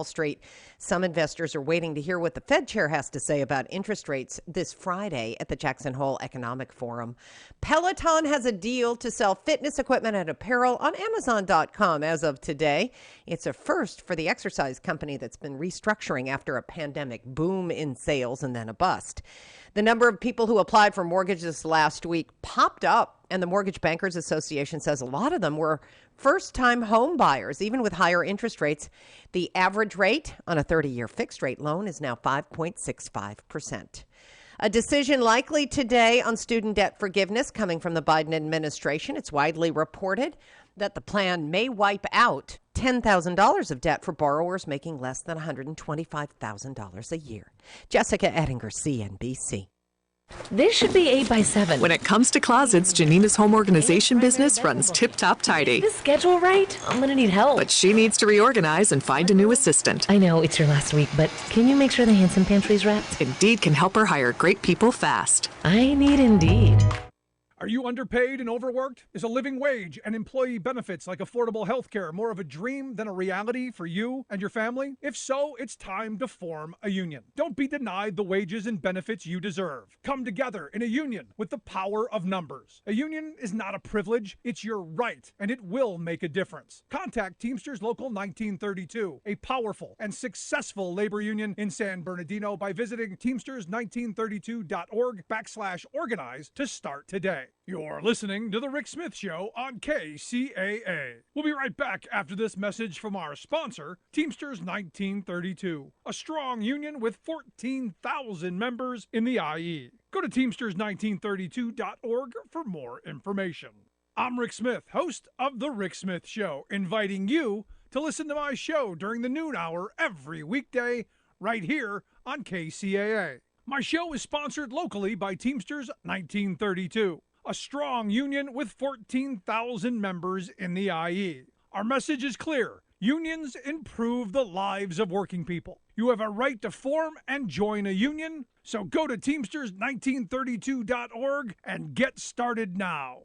Wall Street. Some investors are waiting to hear what the Fed chair has to say about interest rates this Friday at the Jackson Hole Economic Forum. Peloton has a deal to sell fitness equipment and apparel on Amazon.com as of today. It's a first for the exercise company that's been restructuring after a pandemic boom in sales and then a bust. The number of people who applied for mortgages last week popped up, and the Mortgage Bankers Association says a lot of them were first-time home buyers, even with higher interest rates. The average rate on a 30-year fixed-rate loan is now 5.65%. A decision likely today on student debt forgiveness coming from the Biden administration. It's widely reported that the plan may wipe out $10,000 of debt for borrowers making less than $125,000 a year. Jessica Ettinger, CNBC. This should be 8 by 7. When it comes to closets, Janina's home organization business runs tip-top tidy. Is this schedule right? I'm gonna need help. But she needs to reorganize and find a new assistant. I know, it's your last week, but can you make sure the Hanson pantry's wrapped? Indeed can help her hire great people fast. I need Indeed. Are you underpaid and overworked? Is a living wage and employee benefits like affordable health care more of a dream than a reality for you and your family? If so, it's time to form a union. Don't be denied the wages and benefits you deserve. Come together in a union with the power of numbers. A union is not a privilege, it's your right, and it will make a difference. Contact Teamsters Local 1932, a powerful and successful labor union in San Bernardino, by visiting teamsters1932.org/organize to start today. You're listening to The Rick Smith Show on KCAA. We'll be right back after this message from our sponsor, Teamsters 1932, a strong union with 14,000 members in the IE. Go to teamsters1932.org for more information. I'm Rick Smith, host of The Rick Smith Show, inviting you to listen to my show during the noon hour every weekday right here on KCAA. My show is sponsored locally by Teamsters 1932. A strong union with 14,000 members in the IE. Our message is clear. Unions improve the lives of working people. You have a right to form and join a union, so go to Teamsters1932.org and get started now.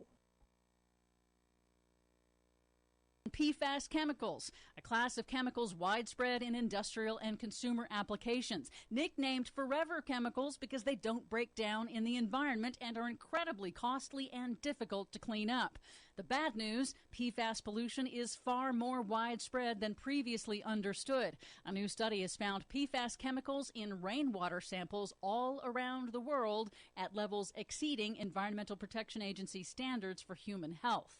PFAS chemicals, a class of chemicals widespread in industrial and consumer applications, nicknamed forever chemicals because they don't break down in the environment and are incredibly costly and difficult to clean up. The bad news, PFAS pollution is far more widespread than previously understood. A new study has found PFAS chemicals in rainwater samples all around the world at levels exceeding Environmental Protection Agency standards for human health.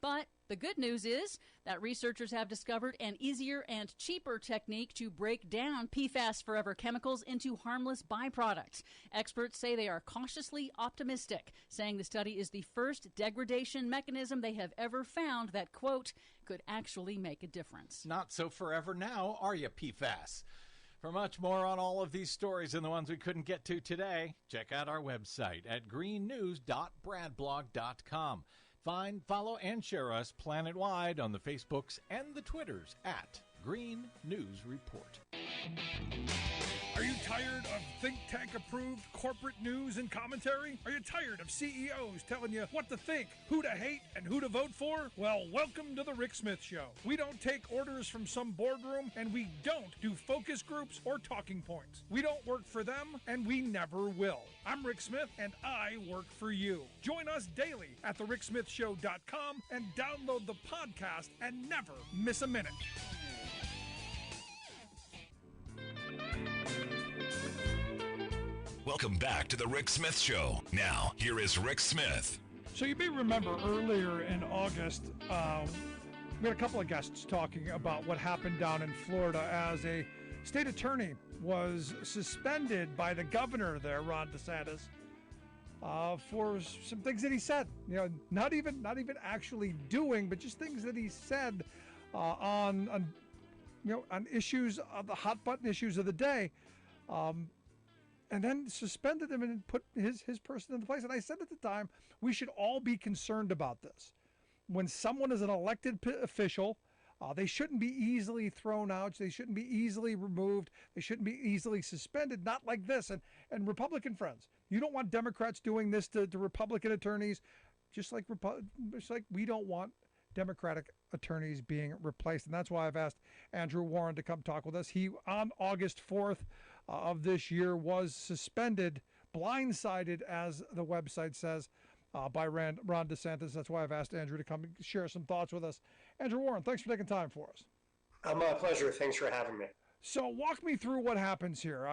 But the good news is that researchers have discovered an easier and cheaper technique to break down PFAS forever chemicals into harmless byproducts. Experts say they are cautiously optimistic, saying the study is the first degradation mechanism they have ever found that, quote, could actually make a difference. Not so forever now, are you, PFAS? For much more on all of these stories and the ones we couldn't get to today, check out our website at greennews.bradblog.com. Find, follow, and share us planet-wide on the Facebooks and the Twitters at Green News Report. Are you tired of think tank-approved corporate news and commentary? Are you tired of CEOs telling you what to think, who to hate, and who to vote for? Well, welcome to the Rick Smith Show. We don't take orders from some boardroom, and we don't do focus groups or talking points. We don't work for them, and we never will. I'm Rick Smith, and I work for you. Join us daily at thericksmithshow.com and download the podcast and never miss a minute. Welcome back to the Rick Smith Show. Now, here is Rick Smith. So you may remember earlier in August, we had a couple of guests talking about what happened down in Florida as a state attorney was suspended by the governor there, Ron DeSantis, for some things that he said. You know, not even actually doing, but just things that he said on issues, the hot button issues of the day. And then suspended him and put his person into place. And I said at the time, we should all be concerned about this. When someone is an elected official, they shouldn't be easily thrown out. They shouldn't be easily removed. They shouldn't be easily suspended. Not like this. And Republican friends, you don't want Democrats doing this to Republican attorneys, just like we don't want Democratic attorneys being replaced. And that's why I've asked Andrew Warren to come talk with us. He, on August 4th of this year, was suspended, blindsided, as the website says, by Ron DeSantis. That's why I've asked Andrew to come share some thoughts with us. Andrew Warren, thanks for taking time for us. My pleasure. Thanks for having me. So walk me through what happens here.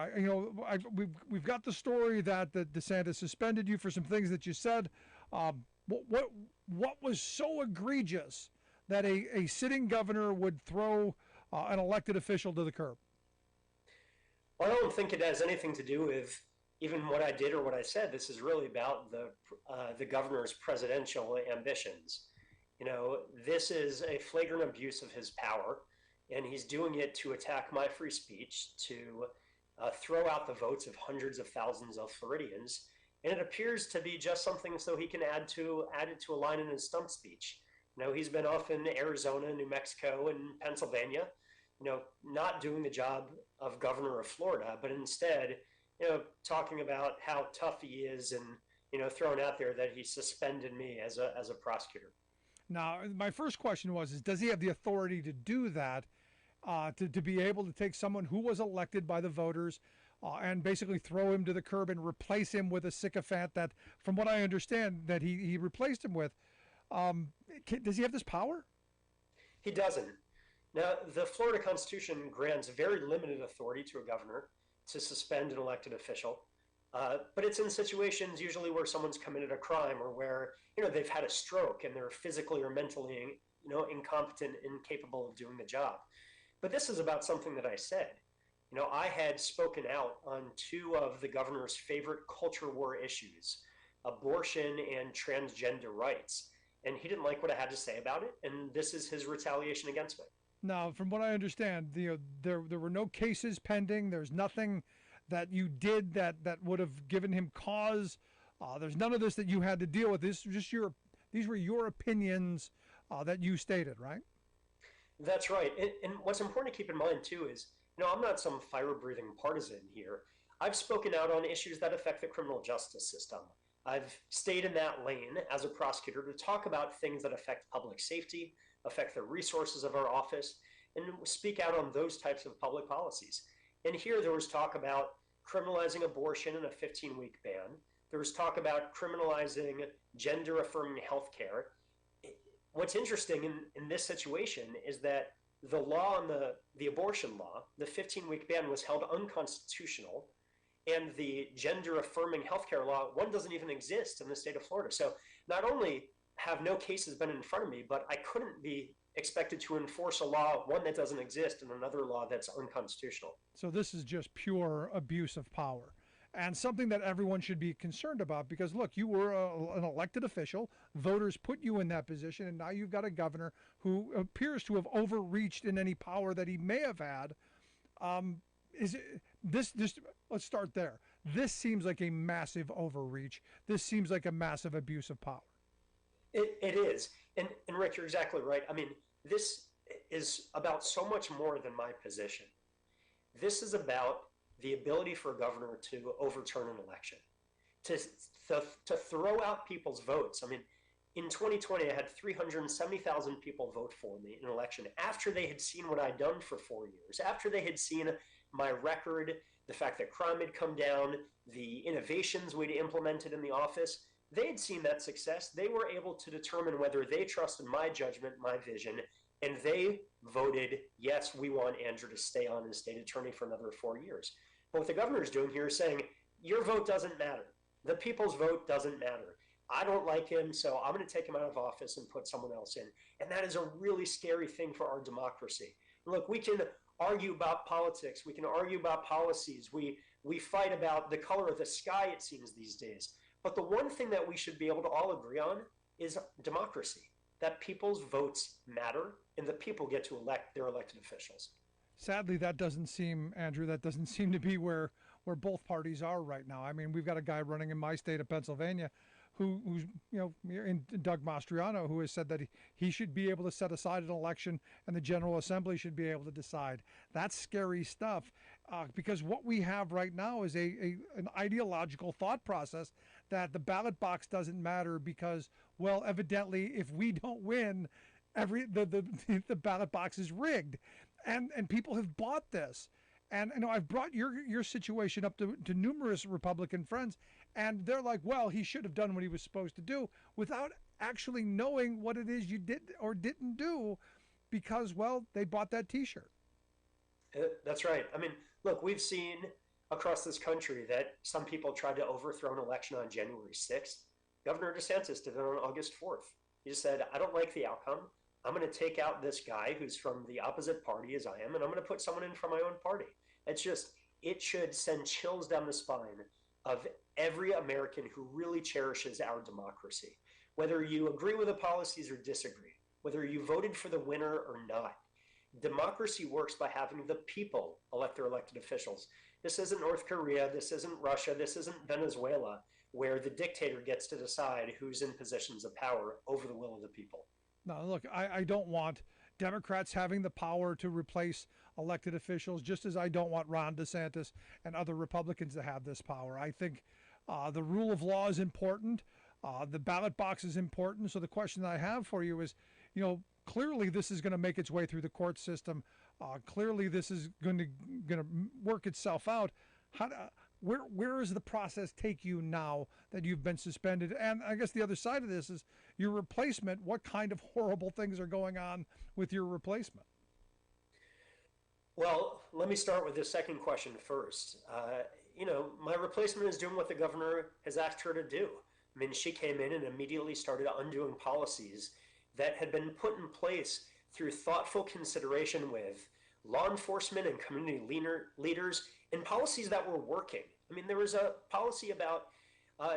We've got the story that DeSantis suspended you for some things that you said. What was so egregious that a sitting governor would throw an elected official to the curb? Well, I don't think it has anything to do with even what I did or what I said. This is really about the governor's presidential ambitions. This is a flagrant abuse of his power. And he's doing it to attack my free speech, to throw out the votes of hundreds of thousands of Floridians. And it appears to be just something so he can add it to a line in his stump speech. He's been off in Arizona, New Mexico, and Pennsylvania, not doing the job of governor of Florida, but instead, talking about how tough he is and, throwing out there that he suspended me as a prosecutor. Now, my first question was, does he have the authority to do that? To be able to take someone who was elected by the voters and basically throw him to the curb and replace him with a sycophant that, from what I understand, that he replaced him with. Does he have this power? He doesn't. Now, the Florida Constitution grants very limited authority to a governor to suspend an elected official. But it's in situations usually where someone's committed a crime or where, they've had a stroke and they're physically or mentally, incompetent, incapable of doing the job. But this is about something that I said. I had spoken out on two of the governor's favorite culture war issues, abortion and transgender rights. And he didn't like what I had to say about it. And this is his retaliation against me. Now, from what I understand, there were no cases pending. There's nothing that you did that would have given him cause. There's none of this that you had to deal with. These were your opinions that you stated, right? That's right. And what's important to keep in mind, too, is, I'm not some fire-breathing partisan here. I've spoken out on issues that affect the criminal justice system. I've stayed in that lane as a prosecutor to talk about things that affect public safety, affect the resources of our office, and speak out on those types of public policies. And here there was talk about criminalizing abortion and a 15-week ban. There was talk about criminalizing gender-affirming health care. What's interesting in this situation is that the law on the abortion law, the 15-week ban, was held unconstitutional, and the gender-affirming healthcare law, one doesn't even exist in the state of Florida. So not only have no cases been in front of me, but I couldn't be expected to enforce a law, one that doesn't exist, and another law that's unconstitutional. So this is just pure abuse of power. And something that everyone should be concerned about, because look, you were an elected official, voters put you in that position, and now you've got a governor who appears to have overreached in any power that he may have had. Let's start there. This seems like a massive overreach. This seems like a massive abuse of power. It is. And Rick, you're exactly right. I mean, this is about so much more than my position. This is about the ability for a governor to overturn an election, to throw out people's votes. I mean, in 2020, I had 370,000 people vote for me in an election after they had seen what I'd done for 4 years, after they had seen my record, the fact that crime had come down, the innovations we'd implemented in the office. They had seen that success. They were able to determine whether they trusted my judgment, my vision, and they voted, yes, we want Andrew to stay on as state attorney for another 4 years. But what the governor is doing here is saying, your vote doesn't matter. The people's vote doesn't matter. I don't like him, so I'm going to take him out of office and put someone else in. And that is a really scary thing for our democracy. Look, we can argue about politics. We can argue about policies. We fight about the color of the sky, it seems, these days. But the one thing that we should be able to all agree on is democracy, that people's votes matter and the people get to elect their elected officials. Sadly, that doesn't seem, Andrew, to be where both parties are right now. I mean, we've got a guy running in my state of Pennsylvania who's, in Doug Mastriano, who has said that he should be able to set aside an election and the General Assembly should be able to decide. That's scary stuff because what we have right now is an ideological thought process that the ballot box doesn't matter because, well, evidently, if we don't win, the ballot box is rigged, and people have bought this. And I've brought your situation up to numerous Republican friends, and they're like, well, he should have done what he was supposed to do, without actually knowing what it is you did or didn't do, because, well, they bought that T-shirt. That's right. I mean, look, we've seen across this country that some people tried to overthrow an election on January 6th. Governor DeSantis did it on August 4th. He just said, I don't like the outcome. I'm going to take out this guy who's from the opposite party as I am, and I'm going to put someone in from my own party. It should send chills down the spine of every American who really cherishes our democracy. Whether you agree with the policies or disagree, whether you voted for the winner or not, democracy works by having the people elect their elected officials. This isn't North Korea, this isn't Russia, this isn't Venezuela, where the dictator gets to decide who's in positions of power over the will of the people. No, look, I don't want Democrats having the power to replace elected officials, just as I don't want Ron DeSantis and other Republicans to have this power. I think the rule of law is important. The ballot box is important. So the question that I have for you is, clearly this is going to make its way through the court system. Clearly this is going to work itself out. Where does the process take you now that you've been suspended? And I guess the other side of this is your replacement. What kind of horrible things are going on with your replacement? Well, let me start with the second question first. My replacement is doing what the governor has asked her to do. I mean, she came in and immediately started undoing policies that had been put in place through thoughtful consideration with law enforcement and community leaders, and policies that were working. I mean, there was a policy about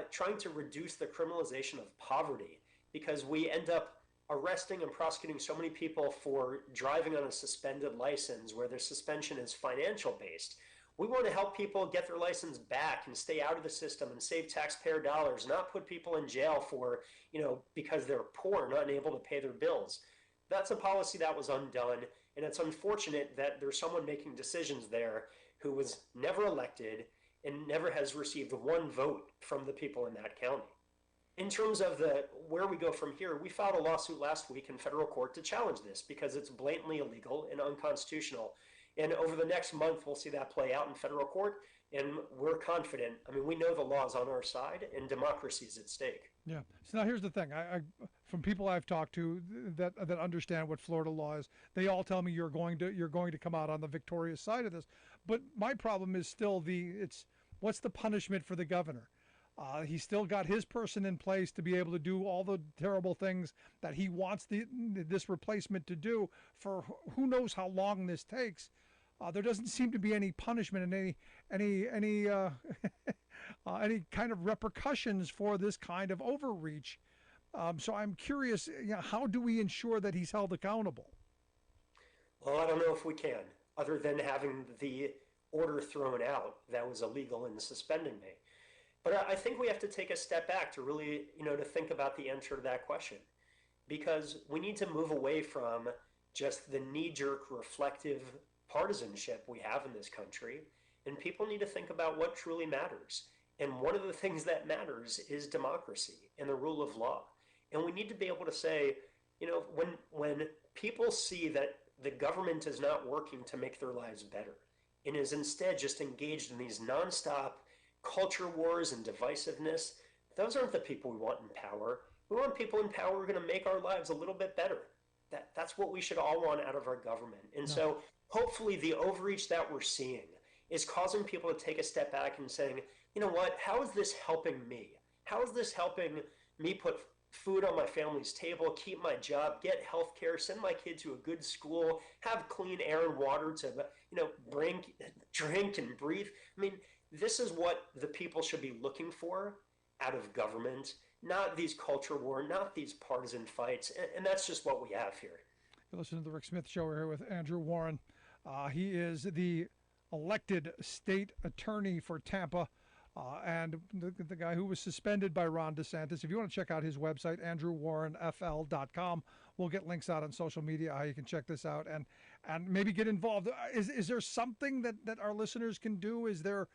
trying to reduce the criminalization of poverty, because we end up arresting and prosecuting so many people for driving on a suspended license where their suspension is financial based. We want to help people get their license back and stay out of the system and save taxpayer dollars, not put people in jail for, because they're poor, not able to pay their bills. That's a policy that was undone, and it's unfortunate that there's someone making decisions there who was never elected and never has received one vote from the people in that county. In terms of where we go from here, we filed a lawsuit last week in federal court to challenge this because it's blatantly illegal and unconstitutional. And over the next month, we'll see that play out in federal court, and we're confident. I mean, we know the law is on our side, and democracy is at stake. Yeah. So now here's the thing. I from people I've talked to that understand what Florida law is, they all tell me you're going to come out on the victorious side of this. But my problem is still what's the punishment for the governor? He's still got his person in place to be able to do all the terrible things that he wants this replacement to do for who knows how long this takes. There doesn't seem to be any punishment and any any kind of repercussions for this kind of overreach. So I'm curious, how do we ensure that he's held accountable? Well, I don't know if we can, other than having the order thrown out that was illegal and suspending me. But I think we have to take a step back to really, to think about the answer to that question, because we need to move away from just the knee-jerk reflective partisanship we have in this country, and people need to think about what truly matters. And one of the things that matters is democracy and the rule of law. And we need to be able to say, when people see that the government is not working to make their lives better and is instead just engaged in these nonstop culture wars and divisiveness, those aren't the people we want in power. We want people in power who are going to make our lives a little bit better. That's what we should all want out of our government. And so hopefully the overreach that we're seeing is causing people to take a step back and saying, you know what, how is this helping me? How is this helping me put food on my family's table, keep my job, get health care, send my kid to a good school, have clean air and water to, drink and breathe? I mean, this is what the people should be looking for out of government, not these culture wars, not these partisan fights. And that's just what we have here. You listen to the Rick Smith Show. We're here with Andrew Warren. He is the elected state attorney for Tampa, and the guy who was suspended by Ron DeSantis. If you want to check out his website, andrewwarrenfl.com, we'll get links out on social media how you can check this out and maybe get involved. Is there something that our listeners can do? Is there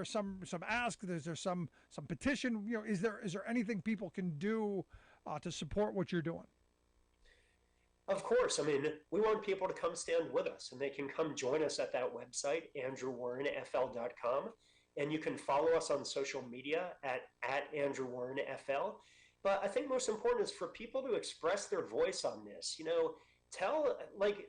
some ask? Is there some petition? Is there anything people can do to support what you're doing? Of course. I mean, we want people to come stand with us, and they can come join us at that website, andrewwarrenfl.com. And you can follow us on social media at andrewwarrenfl. But I think most important is for people to express their voice on this.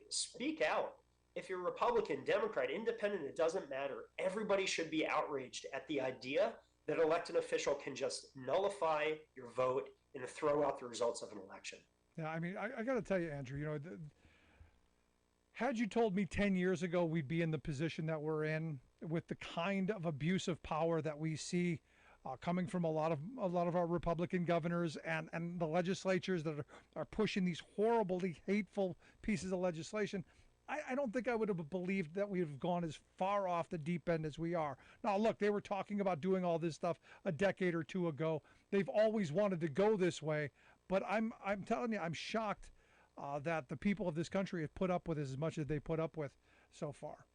Speak out. If you're Republican, Democrat, Independent, it doesn't matter. Everybody should be outraged at the idea that an elected official can just nullify your vote and throw out the results of an election. Yeah, I mean, I got to tell you, Andrew, had you told me 10 years ago we'd be in the position that we're in with the kind of abuse of power that we see coming from a lot of our Republican governors and the legislatures that are pushing these horribly hateful pieces of legislation, I don't think I would have believed that we have gone as far off the deep end as we are. Now, look, they were talking about doing all this stuff a decade or two ago. They've always wanted to go this way, but I'm telling you, I'm shocked that the people of this country have put up with as much as they put up with so far.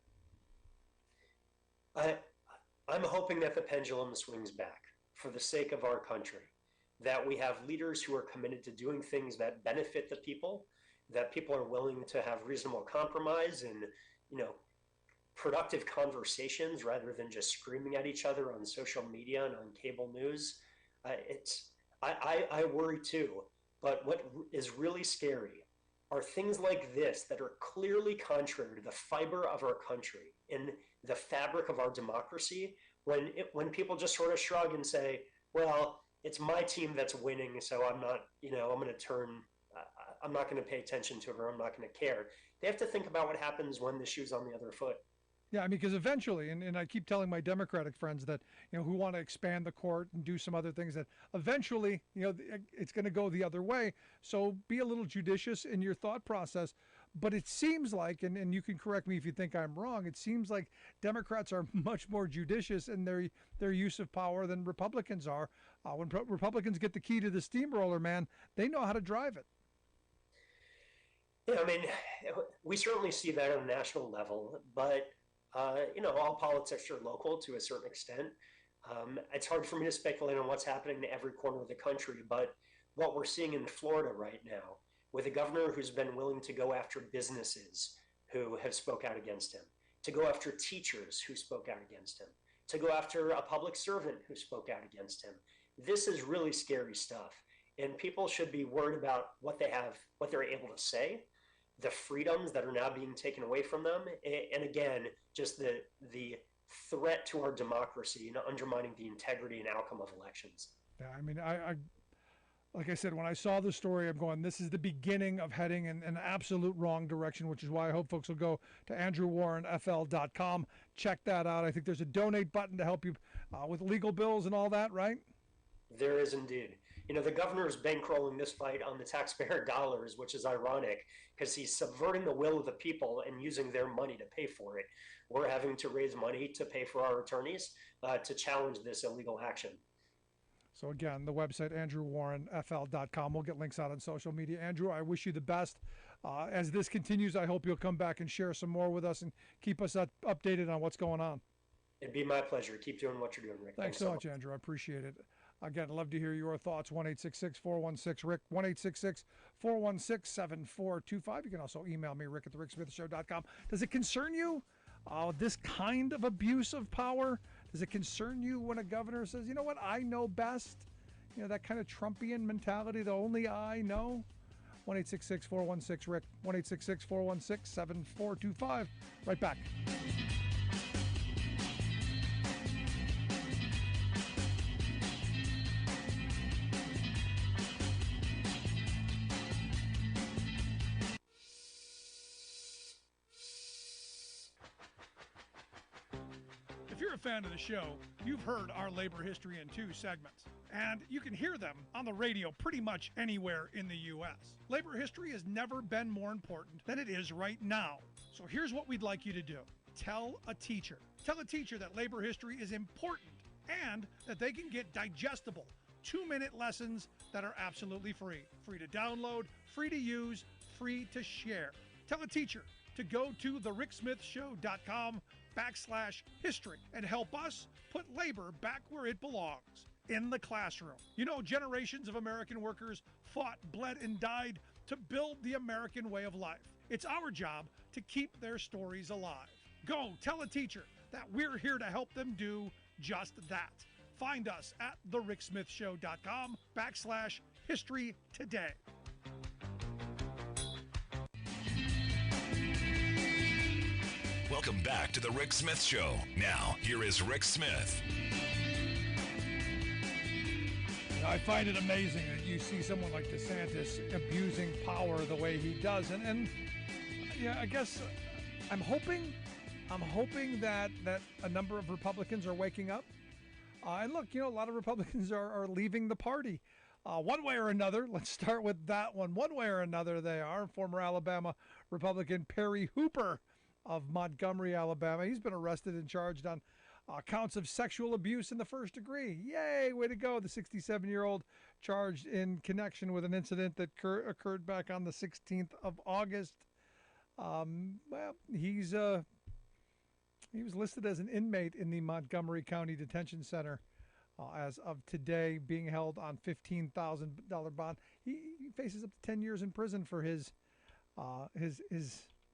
I'm hoping that the pendulum swings back for the sake of our country, that we have leaders who are committed to doing things that benefit the people, that people are willing to have reasonable compromise and, productive conversations rather than just screaming at each other on social media and on cable news. I worry too, but what is really scary are things like this that are clearly contrary to the fiber of our country and the fabric of our democracy, when people just sort of shrug and say, well, it's my team that's winning, so I'm not, I'm not going to pay attention to it, or I'm not going to care. They have to think about what happens when the shoe's on the other foot. Yeah, I mean, because eventually, and I keep telling my Democratic friends that, who want to expand the court and do some other things, that eventually, it's going to go the other way. So be a little judicious in your thought process. But it seems like, and you can correct me if you think I'm wrong, it seems like Democrats are much more judicious in their use of power than Republicans are. When Republicans get the key to the steamroller, man, they know how to drive it. Yeah, I mean, we certainly see that on a national level, but all politics are local to a certain extent. It's hard for me to speculate on what's happening in every corner of the country, but what we're seeing in Florida right now, with a governor who's been willing to go after businesses who have spoke out against him, to go after teachers who spoke out against him, to go after a public servant who spoke out against him. This is really scary stuff, and people should be worried about what they're able to say, the freedoms that are now being taken away from them, and again, just the threat to our democracy and undermining the integrity and outcome of elections. Yeah, I mean, I like I said, when I saw the story, I'm going, this is the beginning of heading in an absolute wrong direction, which is why I hope folks will go to andrewwarrenfl.com. Check that out. I think there's a donate button to help you with legal bills and all that, right? There is indeed. The governor is bankrolling this fight on the taxpayer dollars, which is ironic because he's subverting the will of the people and using their money to pay for it. We're having to raise money to pay for our attorneys to challenge this illegal action. So again, the website, andrewwarrenfl.com. We'll get links out on social media. Andrew, I wish you the best. As this continues, I hope you'll come back and share some more with us and keep us updated on what's going on. It'd be my pleasure. Keep doing what you're doing, Rick. Thanks so much, Andrew. I appreciate it. Again, I'd love to hear your thoughts. 1-866-416-RICK, 1-866-416-7425. You can also email me, rick at thericksmithshow.com. Does it concern you, this kind of abuse of power? Does it concern you when a governor says, you know what, I know best? That kind of Trumpian mentality, the only I know? 1-866-416-RICK, 1-866-416-7425. Right back. If you're a fan of the show, you've heard our labor history in 2 segments, and you can hear them on the radio pretty much anywhere in the U.S. Labor history has never been more important than it is right now. So here's what we'd like you to do. Tell a teacher. Tell a teacher that labor history is important and that they can get digestible 2-minute lessons that are absolutely free. Free to download, free to use, free to share. Tell a teacher to go to thericksmithshow.com/history and help us put labor back where it belongs, in the classroom. Generations of American workers fought, bled, and died to build the American way of life. It's our job to keep their stories alive. Go tell a teacher that we're here to help them do just that. Find us at thericksmithshow.com/history today. Welcome back to the Rick Smith Show. Now, here is Rick Smith. I find it amazing that you see someone like DeSantis abusing power the way he does. And yeah, I guess I'm hoping that a number of Republicans are waking up. And look, a lot of Republicans are leaving the party. One way or another, let's start with that one. One way or another, they are. Former Alabama Republican Perry Hooper of Montgomery, Alabama. He's been arrested and charged on counts of sexual abuse in the first degree. Yay, way to go. The 67-year-old charged in connection with an incident that occurred back on the 16th of August. He was listed as an inmate in the Montgomery County Detention Center as of today, being held on $15,000 bond. He faces up to 10 years in prison for his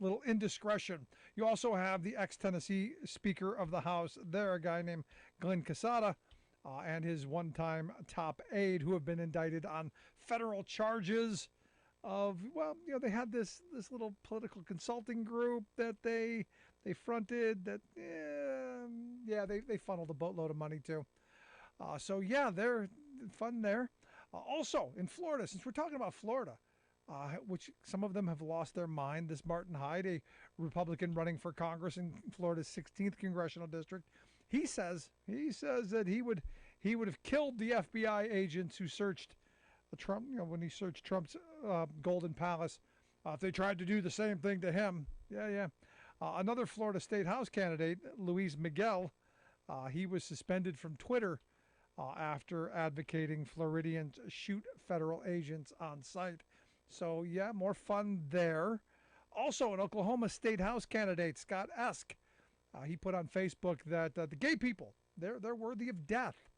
little indiscretion. You also have the ex-Tennessee Speaker of the House there, a guy named Glenn Casada, and his one-time top aide, who have been indicted on federal charges of, they had this little political consulting group that they fronted that, they funneled a boatload of money to. They're fun there. Also, in Florida, since we're talking about Florida, which some of them have lost their mind. This Martin Hyde, a Republican running for Congress in Florida's 16th congressional district, he says that he would have killed the FBI agents who searched Trump. When he searched Trump's Golden Palace, if they tried to do the same thing to him. Another Florida State House candidate, Luis Miguel, he was suspended from Twitter after advocating Floridians shoot federal agents on sight. So, more fun there. Also, an Oklahoma State House candidate, Scott Esk, he put on Facebook that the gay people, they're worthy of death,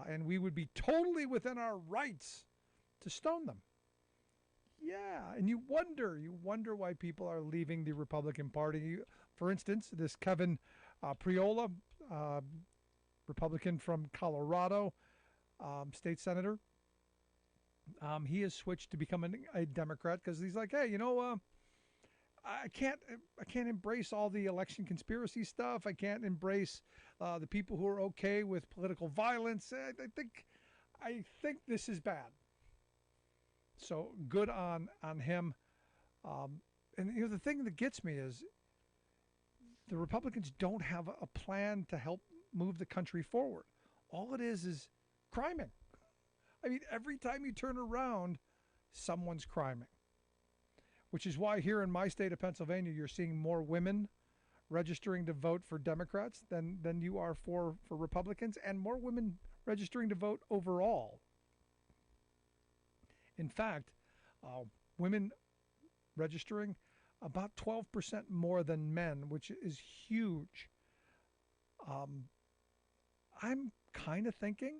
and we would be totally within our rights to stone them. Yeah, and you wonder why people are leaving the Republican Party. For instance, this Kevin Priola, Republican from Colorado, state senator, he has switched to becoming a Democrat because he's like, hey, I can't embrace all the election conspiracy stuff. I can't embrace the people who are okay with political violence. I think this is bad. So good on him. And the thing that gets me is the Republicans don't have a plan to help move the country forward. All it is criming. I mean, every time you turn around, someone's criming. Which is why here in my state of Pennsylvania, you're seeing more women registering to vote for Democrats than you are for Republicans, and more women registering to vote overall. In fact, women registering about 12% more than men, which is huge. I'm kind of thinking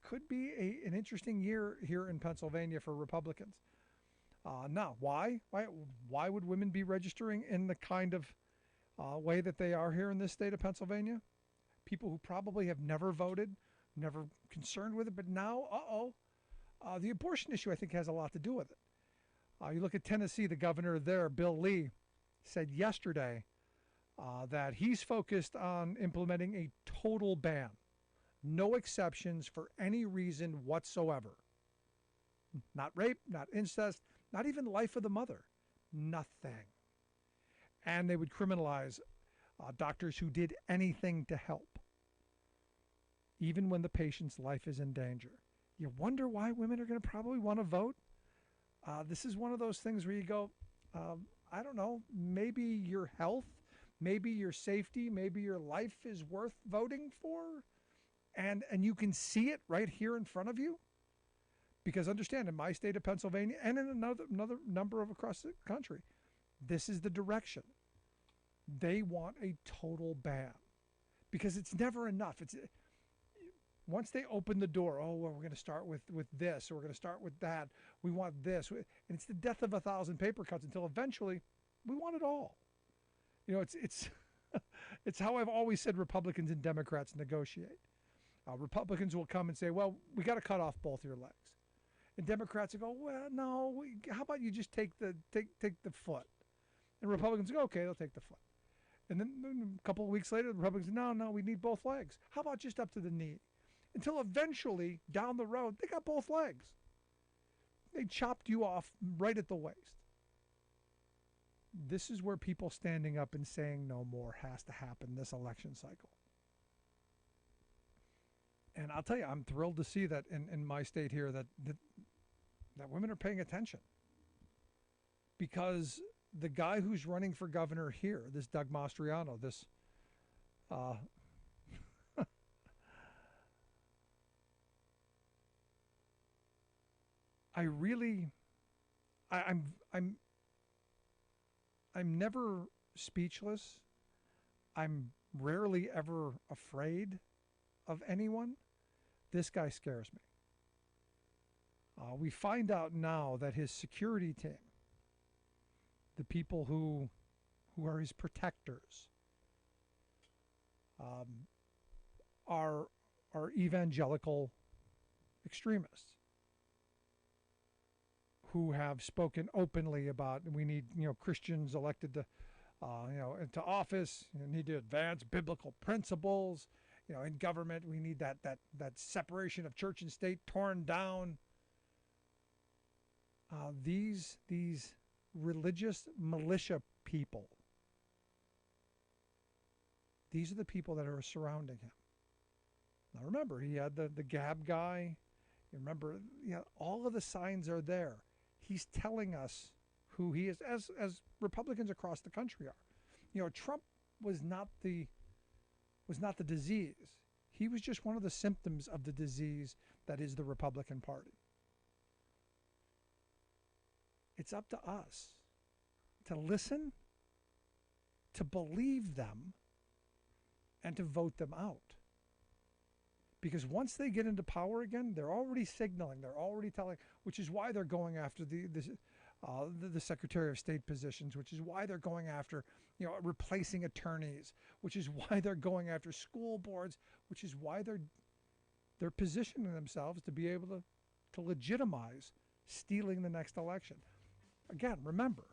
could be an interesting year here in Pennsylvania for Republicans. Now, why would women be registering in the kind of way that they are here in this state of Pennsylvania? People who probably have never voted, never concerned with it, but now, the abortion issue, I think, has a lot to do with it. You look at Tennessee, the governor there, Bill Lee, said yesterday that he's focused on implementing a total ban. No exceptions for any reason whatsoever. Not rape, not incest, not even life of the mother. Nothing. And they would criminalize doctors who did anything to help, even when the patient's life is in danger. You wonder why women are going to probably want to vote? This is one of those things where you go, I don't know, maybe your health, maybe your safety, maybe your life is worth voting for. And you can see it right here in front of you. Because understand, in my state of Pennsylvania and in another number of across the country, this is the direction. They want a total ban. Because it's never enough. Once they open the door, oh, well, we're going to start with this, or we're going to start with that. We want this. And it's the death of 1,000 paper cuts until eventually we want it all. You know, it's it's how I've always said Republicans and Democrats negotiate. Republicans will come and say, well, we got to cut off both your legs. And Democrats will go, well, no, how about you just take the foot? And Republicans go, okay, they'll take the foot. And then a couple of weeks later, the Republicans say, no, we need both legs. How about just up to the knee? Until eventually, down the road, they got both legs. They chopped you off right at the waist. This is where people standing up and saying no more has to happen this election cycle. And I'll tell you, I'm thrilled to see that in my state here that women are paying attention. Because the guy who's running for governor here, this Doug Mastriano, this I'm never speechless. I'm rarely ever afraid of anyone. This guy scares me. We find out now that his security team, the people who are his protectors, are evangelical extremists who have spoken openly about we need Christians elected to into office. You need to advance biblical principles. In government, we need that separation of church and state torn down. These religious militia people, these are the people that are surrounding him. Now remember, he had the Gab guy. You remember, all of the signs are there. He's telling us who he is, as Republicans across the country are. Trump was not the disease. He was just one of the symptoms of the disease that is the Republican Party. It's up to us to listen, to believe them, and to vote them out. Because once they get into power again, they're already signaling, they're already telling, which is why they're going after the Secretary of State positions, which is why they're going after, replacing attorneys, which is why they're going after school boards, which is why they're positioning themselves to be able to legitimize stealing the next election. Again, remember,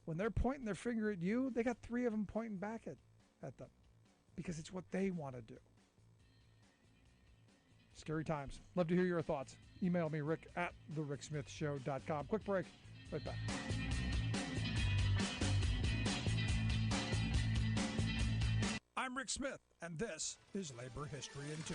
when they're pointing their finger at you, they got 3 of them pointing back at them because it's what they want to do. Scary times. Love to hear your thoughts. Email me, rick@thericksmithshow.com. Quick break. Right back. I'm Rick Smith, and this is Labor History in 2.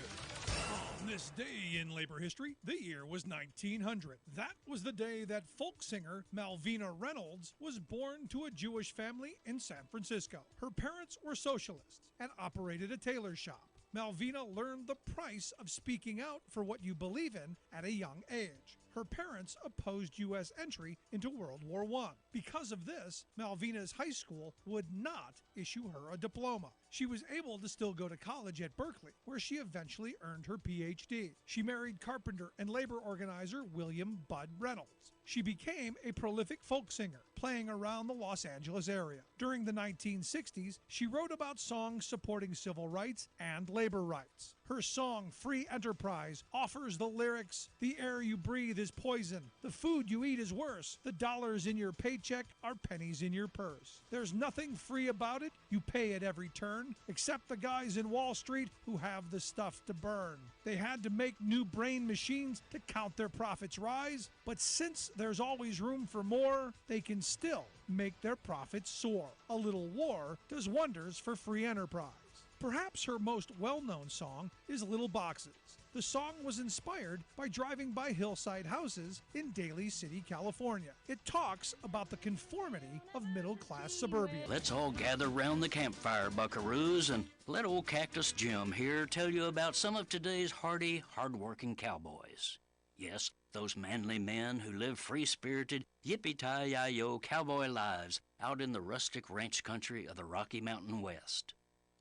On this day in labor history, the year was 1900. That was the day that folk singer Malvina Reynolds was born to a Jewish family in San Francisco. Her parents were socialists and operated a tailor shop. Malvina learned the price of speaking out for what you believe in at a young age. Her parents opposed U.S. entry into World War I. Because of this, Malvina's high school would not issue her a diploma. She was able to still go to college at Berkeley, where she eventually earned her Ph.D. She married carpenter and labor organizer William Bud Reynolds. She became a prolific folk singer, playing around the Los Angeles area. During the 1960s, she wrote about songs supporting civil rights and labor rights. Her song, Free Enterprise, offers the lyrics, "The air you breathe is poison. The food you eat is worse. The dollars in your paycheck are pennies in your purse. There's nothing free about it. You pay at every turn, except the guys in Wall Street who have the stuff to burn. They had to make new brain machines to count their profits rise, but since there's always room for more, they can still make their profits soar. A little war does wonders for free enterprise." Perhaps her most well-known song is Little Boxes. The song was inspired by driving by hillside houses in Daly City, California. It talks about the conformity of middle-class suburbia. Let's all gather round the campfire, buckaroos, and let old Cactus Jim here tell you about some of today's hardy, hard-working cowboys. Yes, those manly men who live free-spirited, yippee-ki-yi-yo cowboy lives out in the rustic ranch country of the Rocky Mountain West.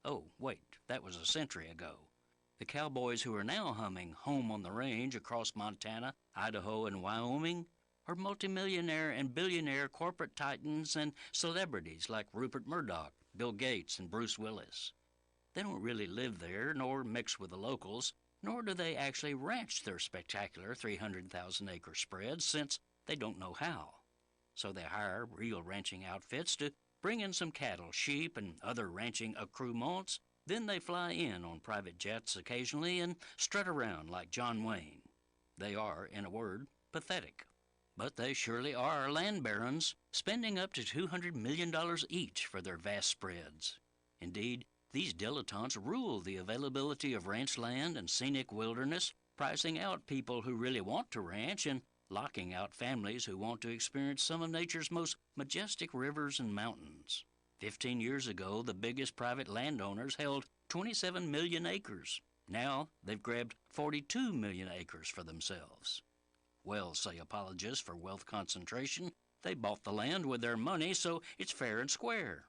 Oh, wait, that was a century ago. The cowboys who are now humming Home on the Range across Montana, Idaho, and Wyoming are multimillionaire and billionaire corporate titans and celebrities like Rupert Murdoch, Bill Gates, and Bruce Willis. They don't really live there nor mix with the locals, nor do they actually ranch their spectacular 300,000-acre spreads since they don't know how. So they hire real ranching outfits to bring in some cattle, sheep, and other ranching accoutrements. Then they fly in on private jets occasionally and strut around like John Wayne. They are, in a word, pathetic. But they surely are land barons, spending up to $200 million each for their vast spreads. Indeed, these dilettantes rule the availability of ranch land and scenic wilderness, pricing out people who really want to ranch and locking out families who want to experience some of nature's most majestic rivers and mountains. 15 years ago, the biggest private landowners held 27 million acres. Now, they've grabbed 42 million acres for themselves. Well, say apologists for wealth concentration, they bought the land with their money, so it's fair and square.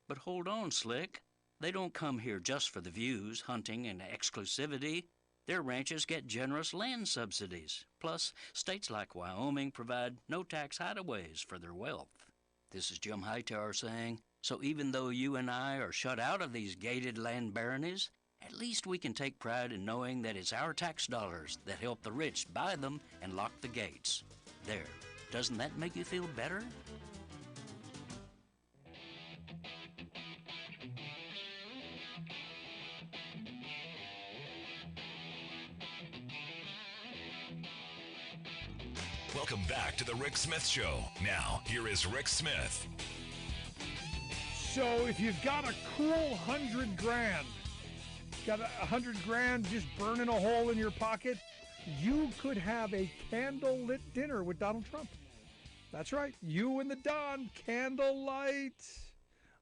But hold on, Slick. They don't come here just for the views, hunting, and exclusivity. Their ranches get generous land subsidies. Plus, states like Wyoming provide no-tax hideaways for their wealth. This is Jim Hightower saying, so even though you and I are shut out of these gated land baronies, at least we can take pride in knowing that it's our tax dollars that help the rich buy them and lock the gates. There, doesn't that make you feel better? Welcome back to the Rick Smith Show. Now, here is Rick Smith. So if you've got a cool $100,000, got $100,000 just burning a hole in your pocket, you could have a candlelit dinner with Donald Trump. That's right. You and the Don, candlelight,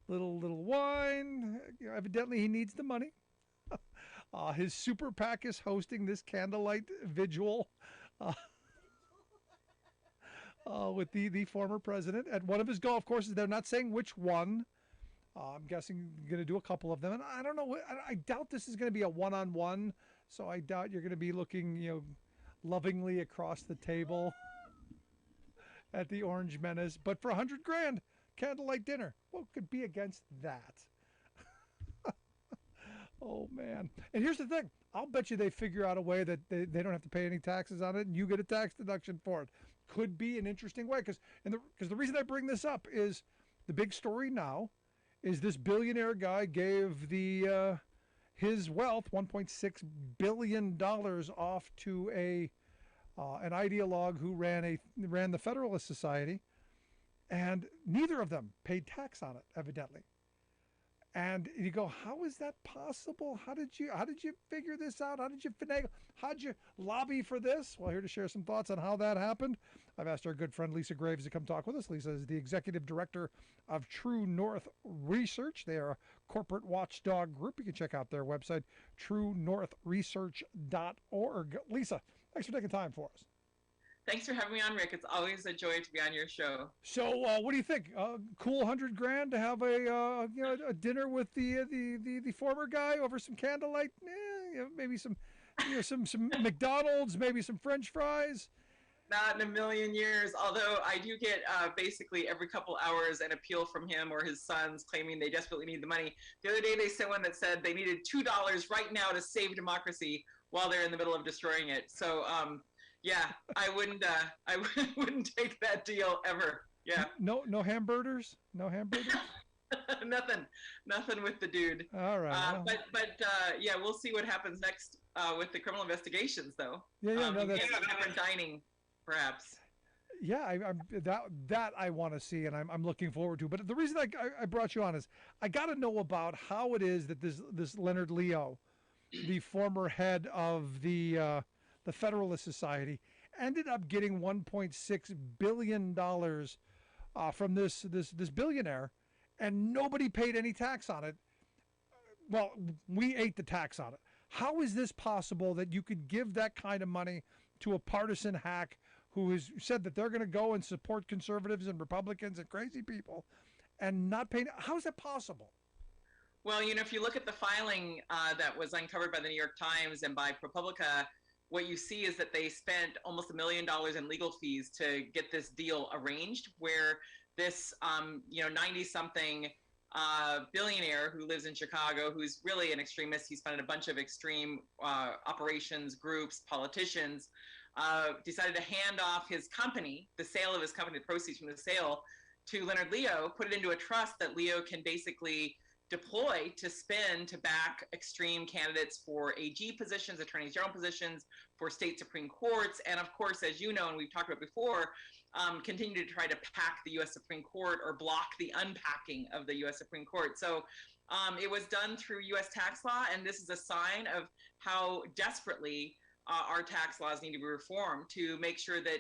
little wine. Evidently, he needs the money. His super PAC is hosting this candlelight vigil with the former president at one of his golf courses. They're not saying which one. I'm guessing you're going to do a couple of them. And I don't know. I doubt this is going to be a one-on-one. So I doubt you're going to be looking, lovingly across the table at the Orange Menace. But for $100,000, candlelight dinner, what could be against that? Oh, man. And here's the thing. I'll bet you they figure out a way that they don't have to pay any taxes on it, and you get a tax deduction for it. Could be an interesting way. Because the reason I bring this up is the big story now is this billionaire guy gave his wealth, $1.6 billion, off to an ideologue who ran the Federalist Society, and neither of them paid tax on it, evidently. And you go, how is that possible? How did you figure this out? How did you finagle? How did you lobby for this? Well, here to share some thoughts on how that happened, I've asked our good friend Lisa Graves to come talk with us. Lisa is the executive director of True North Research. They are a corporate watchdog group. You can check out their website, truenorthresearch.org. Lisa, thanks for taking time for us. Thanks for having me on, Rick. It's always a joy to be on your show. So, what do you think? Cool $100,000 to have a dinner with the former guy over some candlelight, maybe some McDonald's, maybe some French fries. Not in a million years. Although I do get basically every couple hours an appeal from him or his sons claiming they desperately need the money. The other day they sent one that said they needed $2 right now to save democracy while they're in the middle of destroying it. So. Yeah, I wouldn't take that deal ever. Yeah. No hamburgers? No hamburgers? Nothing with the dude. All right. But yeah, we'll see what happens next with the criminal investigations, though. Yeah, no, that's different dining, perhaps. Yeah, that I want to see, and I'm looking forward to. But the reason I brought you on is I got to know about how it is that this Leonard Leo, the former head of the Federalist Society, ended up getting $1.6 billion from this billionaire, and nobody paid any tax on it. Well, we ate the tax on it. How is this possible that you could give that kind of money to a partisan hack who has said that they're going to go and support conservatives and Republicans and crazy people and not pay? How is that possible? Well, if you look at the filing that was uncovered by the New York Times and by ProPublica, what you see is that they spent almost $1 million in legal fees to get this deal arranged, where this, 90-something billionaire who lives in Chicago, who's really an extremist, he's funded a bunch of extreme operations groups, politicians, decided to hand off his company, the sale of his company, the proceeds from the sale, to Leonard Leo, put it into a trust that Leo can basically deploy to spend to back extreme candidates for AG positions, attorneys general positions, for state Supreme Courts, and of course, as you know, and we've talked about before, continue to try to pack the U.S. Supreme Court or block the unpacking of the U.S. Supreme Court. So it was done through U.S. tax law, and this is a sign of how desperately our tax laws need to be reformed to make sure that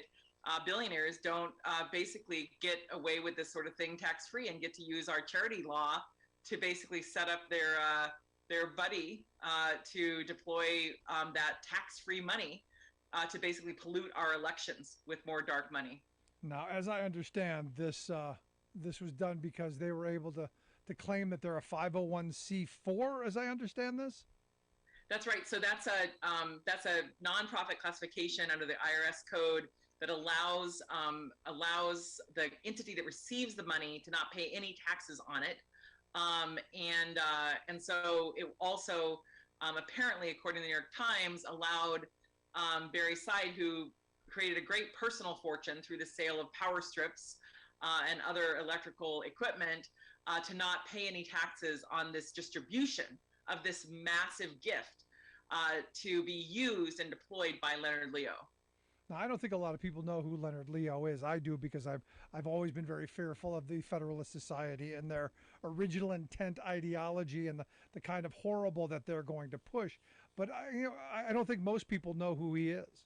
billionaires don't basically get away with this sort of thing tax-free and get to use our charity law to basically set up their buddy to deploy that tax-free money to basically pollute our elections with more dark money. Now, as I understand, this was done because they were able to claim that they're a 501c4, as I understand this? That's right. So that's a nonprofit classification under the IRS code that allows the entity that receives the money to not pay any taxes on it. And so it also apparently, according to the New York Times, allowed Barry Seid, who created a great personal fortune through the sale of power strips and other electrical equipment, to not pay any taxes on this distribution of this massive gift to be used and deployed by Leonard Leo. Now, I don't think a lot of people know who Leonard Leo is. I do, because I've always been very fearful of the Federalist Society and their original intent ideology and the kind of horrible that they're going to push. But I don't think most people know who he is.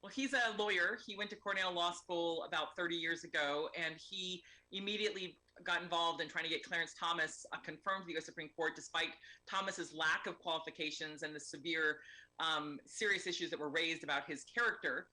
Well, he's a lawyer. He went to Cornell Law School about 30 years ago, and he immediately got involved in trying to get Clarence Thomas confirmed to the U.S. Supreme Court, despite Thomas's lack of qualifications and the serious issues that were raised about his character.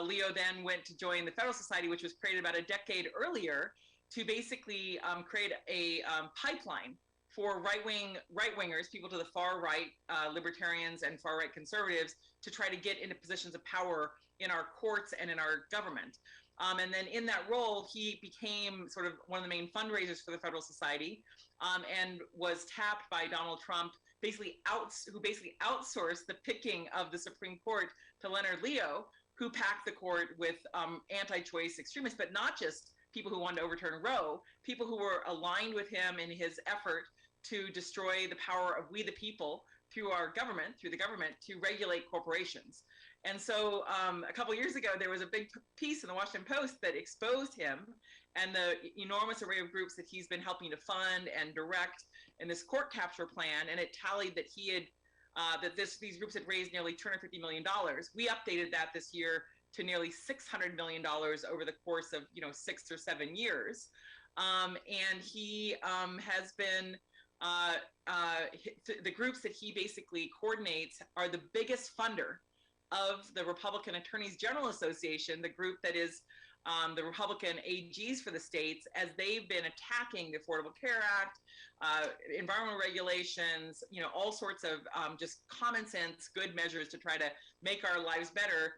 Leo then went to join the Federalist Society, which was created about a decade earlier, to basically create a pipeline for right-wingers, people to the far right, libertarians and far-right conservatives, to try to get into positions of power in our courts and in our government. And then in that role, he became sort of one of the main fundraisers for the Federalist Society, and was tapped by Donald Trump, who basically outsourced the picking of the Supreme Court to Leonard Leo, who packed the court with anti-choice extremists, but not just people who wanted to overturn Roe, people who were aligned with him in his effort to destroy the power of we the people through the government, to regulate corporations. And so a couple years ago, there was a big piece in the Washington Post that exposed him and the enormous array of groups that he's been helping to fund and direct in this court capture plan. And it tallied that these groups had raised nearly $250 million. We updated that this year to nearly $600 million over the course of 6 or 7 years. And he has been the groups that he basically coordinates are the biggest funder of the Republican Attorneys General Association, the group that is the Republican AGs for the states, as they've been attacking the Affordable Care Act, environmental regulations, all sorts of just common sense, good measures to try to make our lives better.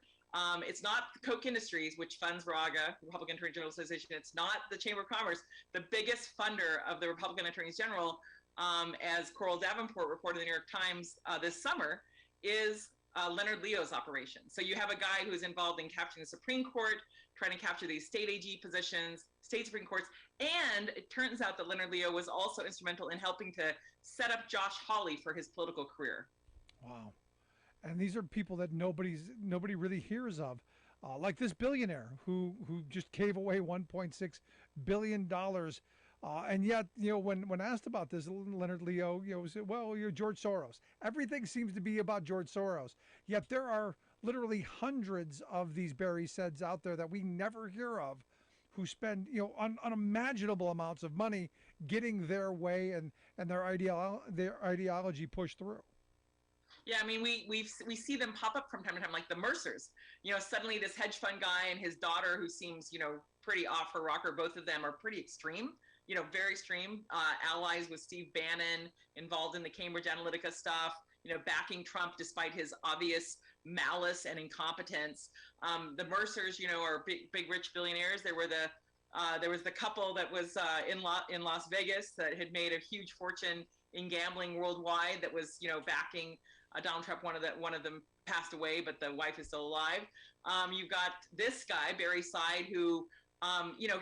It's not the Koch Industries, which funds RAGA, Republican Attorney General Association. It's not the Chamber of Commerce. The biggest funder of the Republican Attorneys General, as Coral Davenport reported in the New York Times this summer, is Leonard Leo's operation. So you have a guy who's involved in capturing the Supreme Court, trying to capture these state AG positions, state Supreme Courts, and it turns out that Leonard Leo was also instrumental in helping to set up Josh Hawley for his political career. Wow. And these are people that nobody really hears of, like this billionaire who just gave away $1.6 billion. And yet, when asked about this, Leonard Leo, said, well, you're George Soros. Everything seems to be about George Soros. Yet there are literally hundreds of these Barry Saids out there that we never hear of, who spend, unimaginable amounts of money getting their way and their ideology pushed through. Yeah, I mean, we see them pop up from time to time, like the Mercers. Suddenly this hedge fund guy and his daughter, who seems, pretty off her rocker, both of them are pretty extreme. very extreme allies with Steve Bannon, involved in the Cambridge Analytica stuff, backing Trump despite his obvious malice and incompetence. The Mercers, are big rich billionaires. There was the couple that was in Las Vegas that had made a huge fortune in gambling worldwide that was, backing Donald Trump. One of them passed away, but the wife is still alive. You've got this guy, Barry Side, who,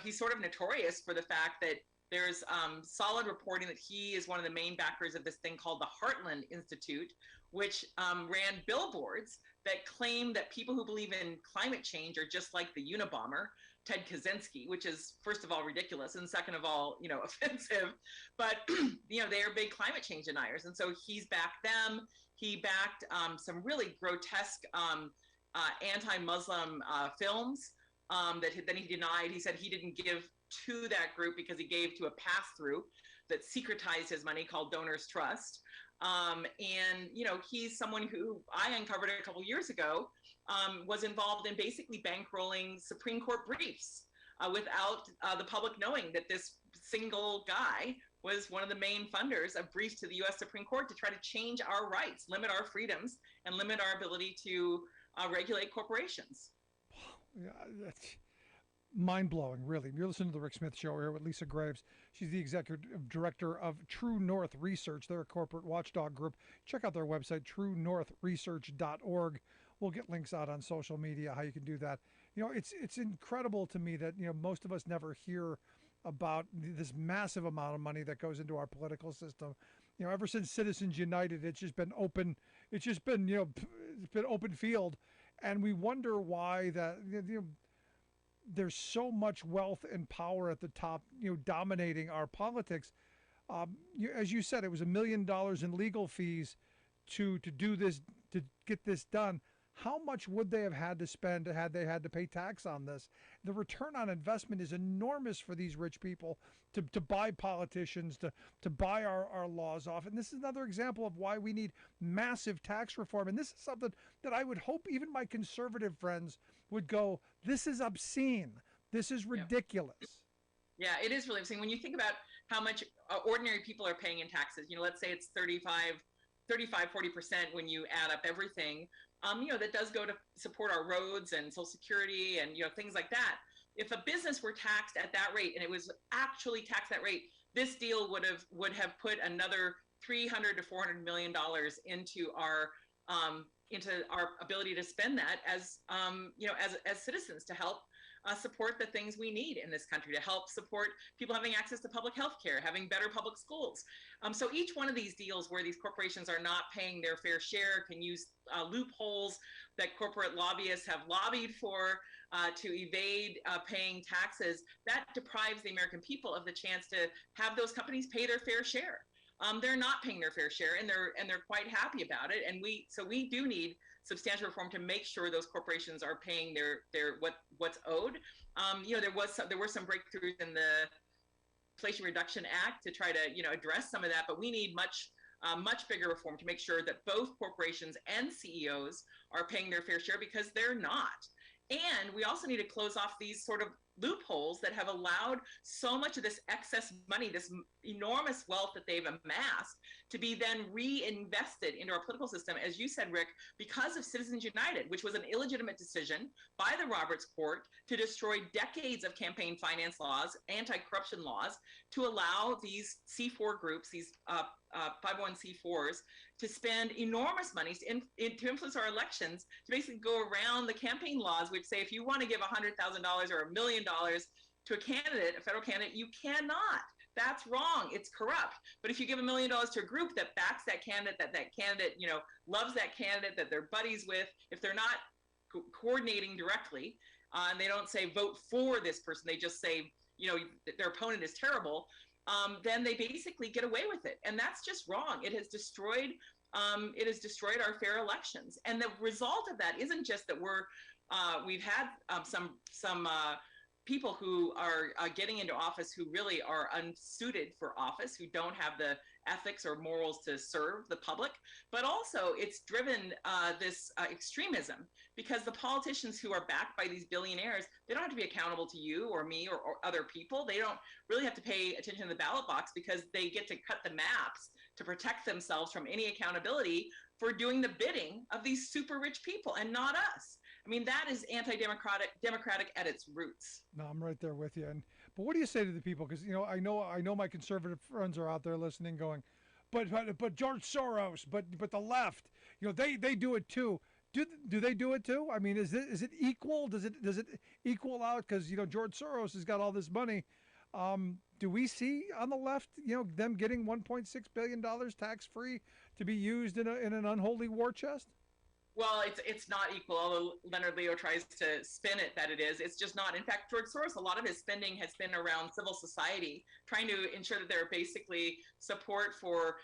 he's sort of notorious for the fact that there's solid reporting that he is one of the main backers of this thing called the Heartland Institute, which ran billboards that claim that people who believe in climate change are just like the Unabomber, Ted Kaczynski, which is, first of all, ridiculous, and second of all, offensive. But, they are big climate change deniers. And so he's backed them. He backed some really grotesque anti-Muslim films that then he denied. He said he didn't give to that group because he gave to a pass-through that secretized his money called Donors Trust. And, he's someone who I uncovered a couple years ago, was involved in basically bankrolling Supreme Court briefs without the public knowing that this single guy was one of the main funders of briefs to the U.S. Supreme Court to try to change our rights, limit our freedoms, and limit our ability to regulate corporations. Yeah, that's mind-blowing, really. You're listening to the Rick Smith Show here with Lisa Graves. She's the executive director of True North Research. They're a corporate watchdog group. Check out their website, truenorthresearch.org. We'll get links out on social media, how you can do that. It's incredible to me that, most of us never hear about this massive amount of money that goes into our political system. Ever since Citizens United, it's just been open. It's just been, it's been open field. And we wonder why that, there's so much wealth and power at the top, dominating our politics. As you said, it was $1 million in legal fees to do this, to get this done. How much would they have had to spend had they had to pay tax on this? The return on investment is enormous for these rich people to buy politicians, to buy our laws off. And this is another example of why we need massive tax reform. And this is something that I would hope even my conservative friends would go, this is obscene. This is ridiculous. Yeah, it is really obscene. When you think about how much ordinary people are paying in taxes, let's say it's 35, 40% when you add up everything. That does go to support our roads and Social Security and, things like that. If a business were taxed at that rate, and it was actually taxed at that rate, this deal would have put another $300 to $400 million into our ability to spend that as citizens to help support the things we need in this country, to help support people having access to public health care, having better public schools. So each one of these deals where these corporations are not paying their fair share can use loopholes that corporate lobbyists have lobbied for to evade paying taxes. That deprives the American people of the chance to have those companies pay their fair share. They're not paying their fair share, and they're quite happy about it. And we do need substantial reform to make sure those corporations are paying their what's owed. There were some breakthroughs in the Inflation Reduction Act to try to address some of that, but we need much bigger reform to make sure that both corporations and CEOs are paying their fair share, because they're not. And we also need to close off these sort of loopholes that have allowed so much of this excess money, this enormous wealth that they've amassed, to be then reinvested into our political system, as you said, Rick, because of Citizens United, which was an illegitimate decision by the Roberts Court to destroy decades of campaign finance laws, anti-corruption laws, to allow these C4 groups, these 501c4s, to spend enormous money to influence our elections, to basically go around the campaign laws, which say if you want to give $100,000 or $1 million to a candidate, a federal candidate, you cannot. That's wrong. It's corrupt. But if you give $1 million to a group that backs that candidate, that candidate, loves that candidate, that they're buddies with, if they're not coordinating directly, and they don't say vote for this person, they just say, their opponent is terrible, then they basically get away with it. And that's just wrong. It has destroyed our fair elections. And the result of that isn't just that we've had some people who are getting into office who really are unsuited for office, who don't have the ethics or morals to serve the public, but also it's driven this extremism, because the politicians who are backed by these billionaires, they don't have to be accountable to you or me or other people. They don't really have to pay attention to the ballot box, because they get to cut the maps to protect themselves from any accountability for doing the bidding of these super rich people and not us. I mean, that is democratic at its roots. No, I'm right there with you. But what do you say to the people? Because I know my conservative friends are out there listening, going, but George Soros, but the left, they do it too. Do they do it too? I mean, is it equal? Does it equal out? Because George Soros has got all this money. Do we see on the left, them getting $1.6 billion tax free to be used in an unholy war chest? Well, it's not equal, although Leonard Leo tries to spin it that it is. It's just not. In fact, George Soros, a lot of his spending has been around civil society, trying to ensure that there are basically support for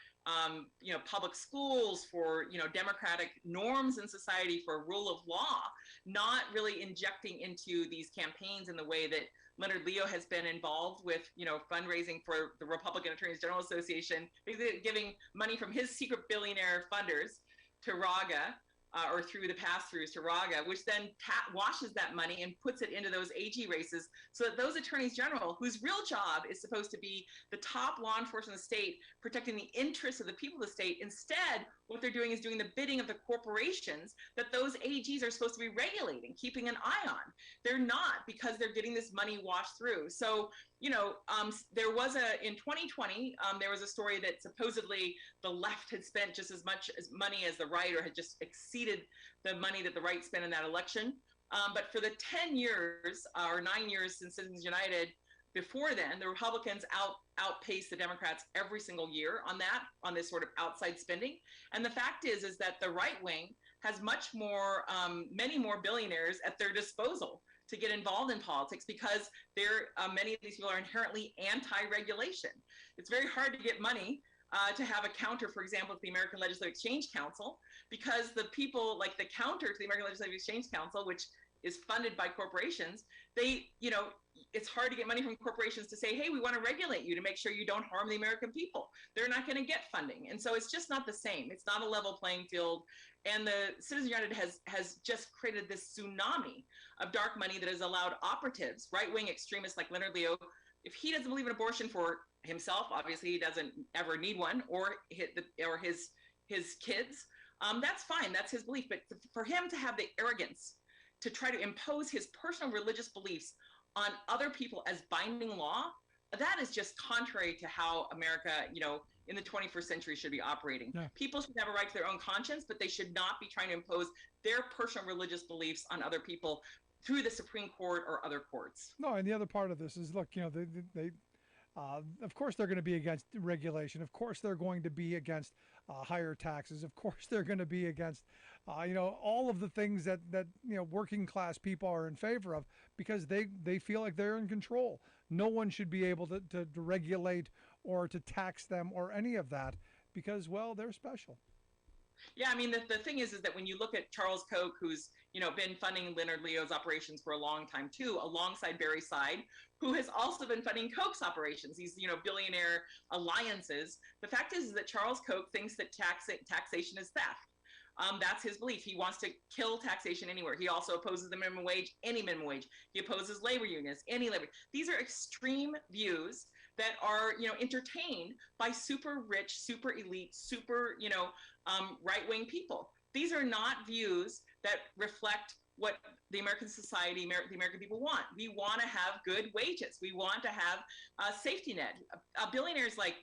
public schools, for democratic norms in society, for rule of law, not really injecting into these campaigns in the way that Leonard Leo has been involved with, fundraising for the Republican Attorneys General Association, basically giving money from his secret billionaire funders to Raga. Or through the pass-throughs to Raga, which then washes that money and puts it into those AG races, so that those attorneys general, whose real job is supposed to be the top law enforcement of the state, protecting the interests of the people of the state, instead, what they're doing is doing the bidding of the corporations that those AGs are supposed to be regulating, keeping an eye on. They're not, because they're getting this money washed through. So, there was in 2020, there was a story that supposedly the left had spent just as much money as the right, or had just exceeded the money that the right spent in that election. But for the 10 years or 9 years since Citizens United, before then, the Republicans outpaced the Democrats every single year on this sort of outside spending. And the fact is that the right wing has much more, many more billionaires at their disposal to get involved in politics, because many of these people are inherently anti-regulation. It's very hard to get money to have a counter, for example, at the American Legislative Exchange Council, because the people, like the counter to the American Legislative Exchange Council, which is funded by corporations, it's hard to get money from corporations to say, hey, we want to regulate you to make sure you don't harm the American people. They're not going to get funding. And so it's just not the same. It's not a level playing field. And the Citizens United has just created this tsunami of dark money that has allowed operatives, right-wing extremists like Leonard Leo, if he doesn't believe in abortion for himself, obviously he doesn't ever need one, or his kids, that's fine. That's his belief. But for him to have the arrogance to try to impose his personal religious beliefs on other people as binding law, that is just contrary to how America, in the 21st century should be operating. Yeah. People should have a right to their own conscience, but they should not be trying to impose their personal religious beliefs on other people through the Supreme Court or other courts. No, and the other part of this is, look, they of course they're going to be against regulation. Of course they're going to be against higher taxes. Of course they're going to be against, all of the things that working class people are in favor of, because they feel like they're in control. No one should be able to regulate or to tax them or any of that, because, well, they're special. Yeah, I mean, the thing is that when you look at Charles Koch, who's, been funding Leonard Leo's operations for a long time too, alongside Barry Side, who has also been funding Koch's operations, these, billionaire alliances. The fact is that Charles Koch thinks that taxation is theft. That's his belief. He wants to kill taxation anywhere. He also opposes the minimum wage, any minimum wage. He opposes labor unions, any labor. These are extreme views that are, entertained by super rich, super elite, super, right-wing people. These are not views that reflect what the American society, the American people want. We want to have good wages. We want to have a safety net. Billionaires like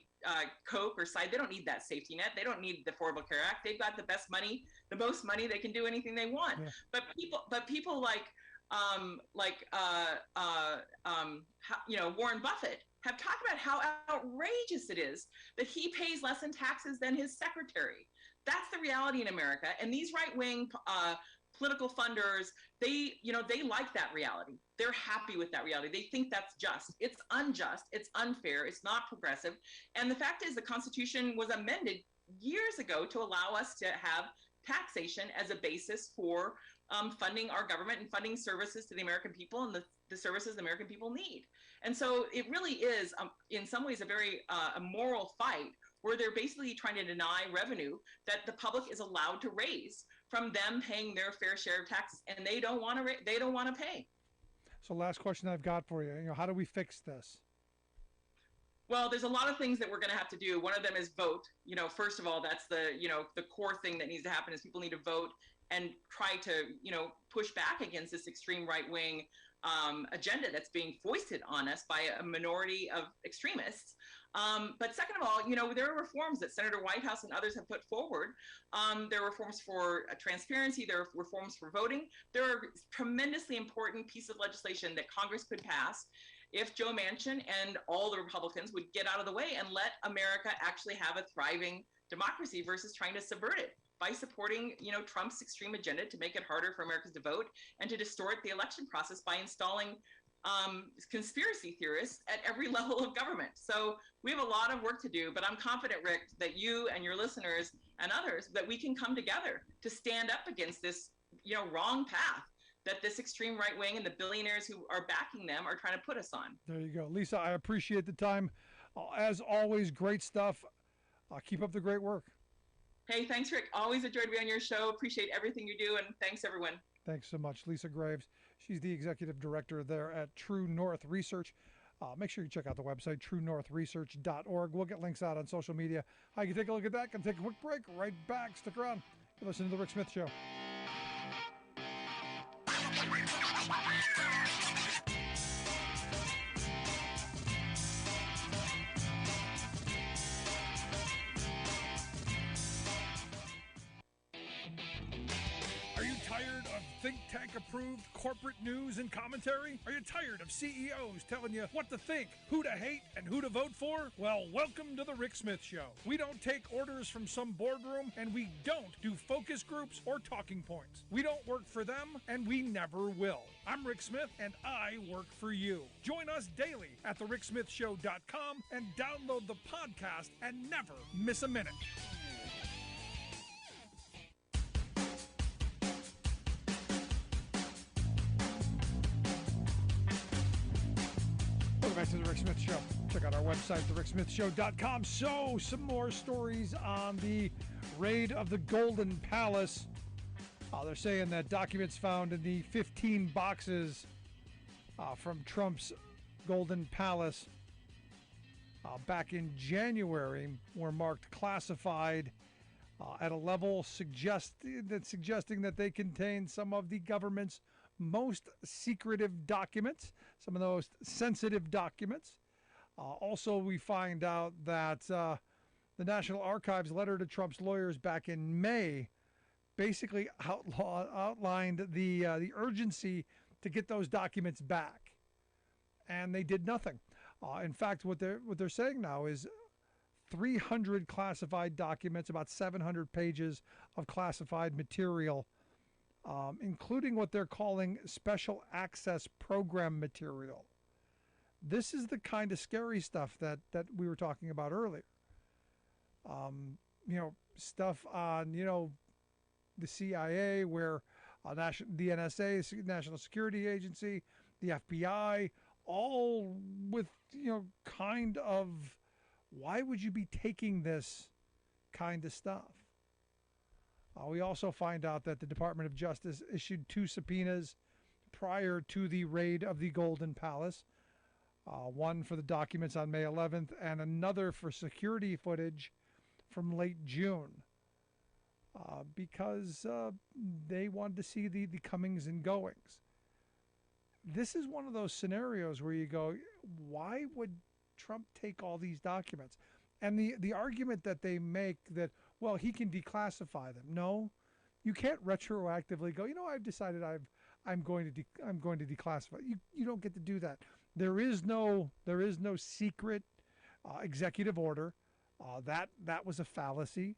Koch or Side, they don't need that safety net. They don't need the Affordable Care Act. They've got the best money, the most money. They can do anything they want. Yeah. But people like Warren Buffett have talked about how outrageous it is that he pays less in taxes than his secretary. That's the reality in America. And these right-wing political funders, they like that reality. They're happy with that reality. They think that's just. It's unjust. It's unfair. It's not progressive. And the fact is, the Constitution was amended years ago to allow us to have taxation as a basis for funding our government and funding services to the American people and the services the American people need. And so it really is, in some ways, a very a moral fight where they're basically trying to deny revenue that the public is allowed to raise from them paying their fair share of taxes, and they don't want to pay. So last question I've got for you, how do we fix this? Well, there's a lot of things that we're going to have to do. One of them is vote. First of all, that's the core thing that needs to happen is people need to vote and try to, push back against this extreme right-wing agenda that's being foisted on us by a minority of extremists. But second of all, there are reforms that Senator Whitehouse and others have put forward. There are reforms for transparency. There are reforms for voting. There are tremendously important pieces of legislation that Congress could pass if Joe Manchin and all the Republicans would get out of the way and let America actually have a thriving democracy versus trying to subvert it by supporting, Trump's extreme agenda to make it harder for Americans to vote and to distort the election process by installing conspiracy theorists at every level of government. So we have a lot of work to do, but I'm confident, Rick, that you and your listeners and others, that we can come together to stand up against this, wrong path that this extreme right wing and the billionaires who are backing them are trying to put us on. There you go. Lisa, I appreciate the time. As always, great stuff. Keep up the great work. Hey, thanks, Rick. Always enjoyed being on your show. Appreciate everything you do, and thanks, everyone. Thanks so much. Lisa Graves. She's the executive director there at True North Research. Make sure you check out the website, truenorthresearch.org. We'll get links out on social media. How you can take a look at that. Can take a quick break. Right back. Stick around. You're listening to The Rick Smith Show. Are you tired of think tank approved corporate news and commentary? Are you tired of CEOs telling you what to think, who to hate, and who to vote for? Well, welcome to the Rick Smith Show. We don't take orders from some boardroom, and we don't do focus groups or talking points. We don't work for them, and we never will. I'm Rick Smith, and I work for you. Join us daily at thericksmithshow.com and download the podcast and never miss a minute. Welcome back to the Rick Smith Show. Check out our website, thericksmithshow.com. So, some more stories on the raid of the Golden Palace. They're saying that documents found in the 15 boxes from Trump's Golden Palace back in January were marked classified at a level suggesting that they contain some of the government's most secretive documents, some of the most sensitive documents. Also, we find out that the National Archives letter to Trump's lawyers back in May basically outlined the urgency to get those documents back, and they did nothing. In fact, what they're saying now is 300 classified documents, about 700 pages of classified material, including what they're calling special access program material. This is the kind of scary stuff that we were talking about earlier. Stuff on, the CIA, where the NSA, National Security Agency, the FBI, all with, kind of, why would you be taking this kind of stuff? We also find out that the Department of Justice issued 2 subpoenas prior to the raid of the Golden Palace, one for the documents on May 11th and another for security footage from late June, because they wanted to see the comings and goings. This is one of those scenarios where you go, why would Trump take all these documents? And the argument that they make that, well, he can declassify them. No, you can't retroactively go, I've decided I'm going to declassify. You don't get to do that. There is no secret executive order. That was a fallacy.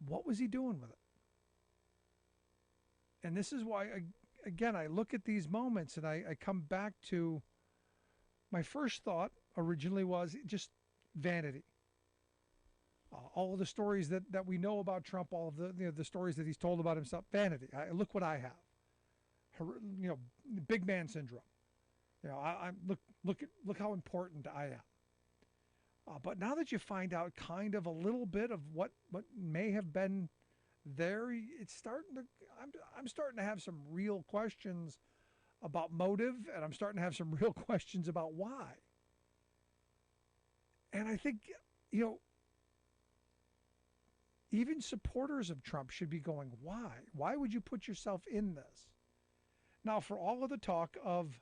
What was he doing with it? And this is why, again, I look at these moments and I come back to my first thought originally was just vanity. All of the stories that we know about Trump, all of the stories that he's told about himself, vanity. Look what I have. Big man syndrome. I look how important I am. But now that you find out kind of a little bit of what may have been there, it's starting to. I'm starting to have some real questions about motive, and I'm starting to have some real questions about why. And I think, even supporters of Trump should be going, why? Why would you put yourself in this? Now, for all of the talk of,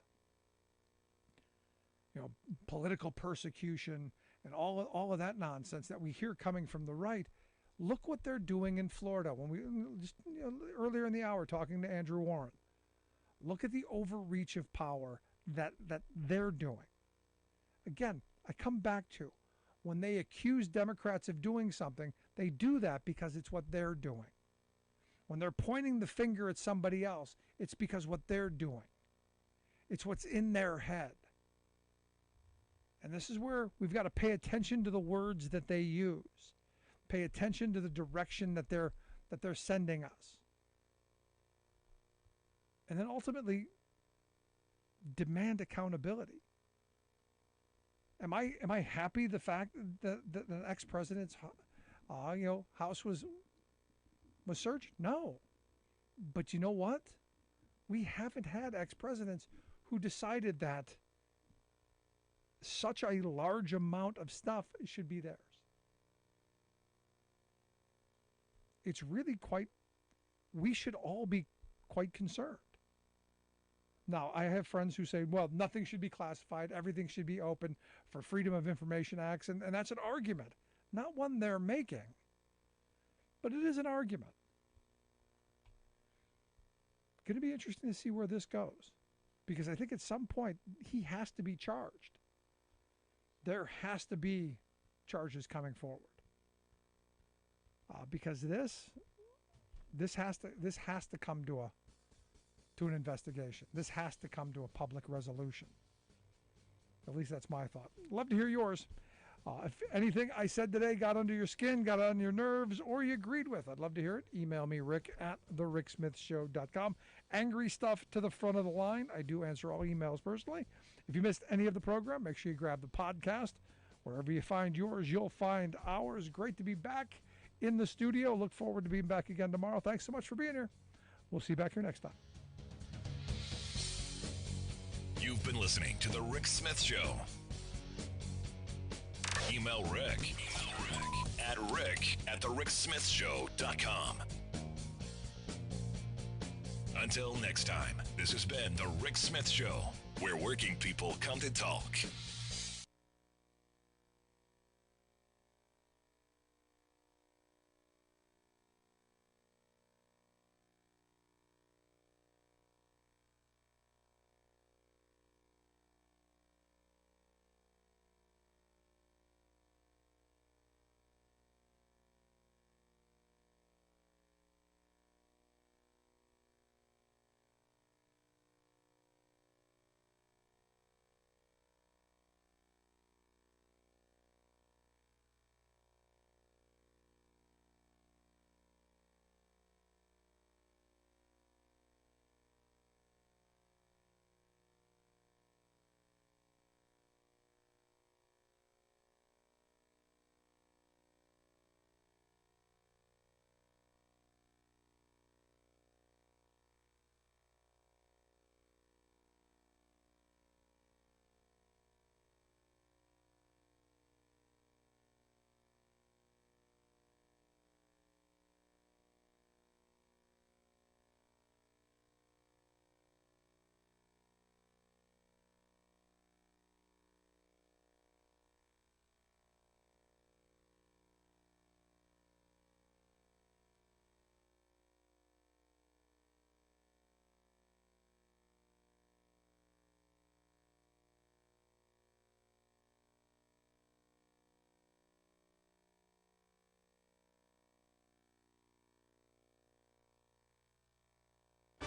political persecution and all of that nonsense that we hear coming from the right, look what they're doing in Florida. When we just earlier in the hour talking to Andrew Warren, look at the overreach of power that they're doing. Again, I come back to when they accuse Democrats of doing something, they do that because it's what they're doing. When they're pointing the finger at somebody else, it's because what they're doing. It's what's in their head. And this is where we've got to pay attention to the words that they use. Pay attention to the direction that they're sending us. And then ultimately demand accountability. Am I happy the fact that the ex-president's house was searched? No. But you know what? We haven't had ex-presidents who decided that such a large amount of stuff should be theirs. It's really we should all be quite concerned. Now, I have friends who say, well, nothing should be classified, everything should be open for Freedom of Information Acts, and that's an argument. Not one they're making, but it is an argument. Going to be interesting to see where this goes, because I think at some point he has to be charged. There has to be charges coming forward, because this has to come to an investigation. This has to come to a public resolution. At least that's my thought. Love to hear yours. If anything I said today got under your skin, got on your nerves, or you agreed with, I'd love to hear it. Email me, rick@thericksmithshow.com. Angry stuff to the front of the line. I do answer all emails personally. If you missed any of the program, make sure you grab the podcast. Wherever you find yours, you'll find ours. Great to be back in the studio. Look forward to being back again tomorrow. Thanks so much for being here. We'll see you back here next time. You've been listening to The Rick Smith Show. Email Rick at rick@thericksmithshow.com. Until next time, this has been The Rick Smith Show, where working people come to talk.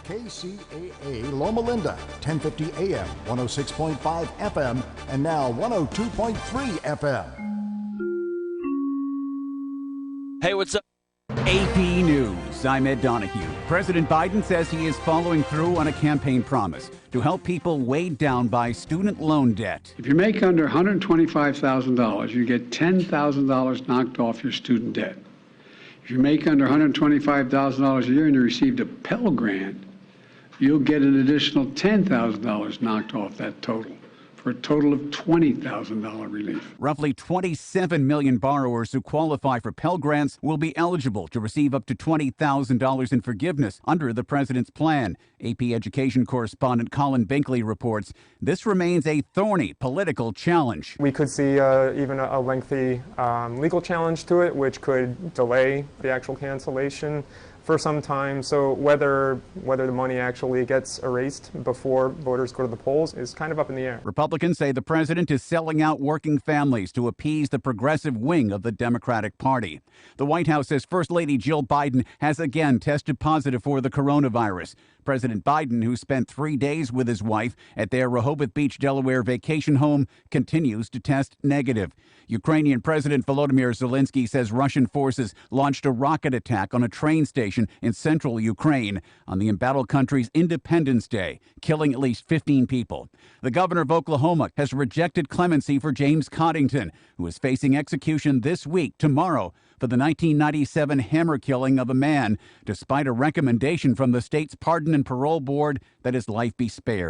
KCAA Loma Linda, 1050 AM, 106.5 FM, and now 102.3 FM. Hey, what's up? AP News. I'm Ed Donahue. President Biden says he is following through on a campaign promise to help people weighed down by student loan debt. If you make under $125,000, you get $10,000 knocked off your student debt. If you make under $125,000 a year and you received a Pell Grant, you'll get an additional $10,000 knocked off that total, for a total of $20,000 relief. Roughly 27 million borrowers who qualify for Pell Grants will be eligible to receive up to $20,000 in forgiveness under the president's plan. AP education correspondent Colin Binkley reports this remains a thorny political challenge. We could see even a lengthy legal challenge to it, which could delay the actual cancellation for some time. So whether the money actually gets erased before voters go to the polls is kind of up in the air. Republicans say the president is selling out working families to appease the progressive wing of the Democratic Party. The White House says First Lady Jill Biden has again tested positive for the coronavirus. President Biden, who spent 3 days with his wife at their Rehoboth Beach, Delaware vacation home, continues to test negative. Ukrainian President Volodymyr Zelensky says Russian forces launched a rocket attack on a train station in central Ukraine on the embattled country's Independence Day, killing at least 15 people. The governor of Oklahoma has rejected clemency for James Coddington, who is facing execution this week, tomorrow, for the 1997 hammer killing of a man, despite a recommendation from the state's Pardon and Parole Board that his life be spared.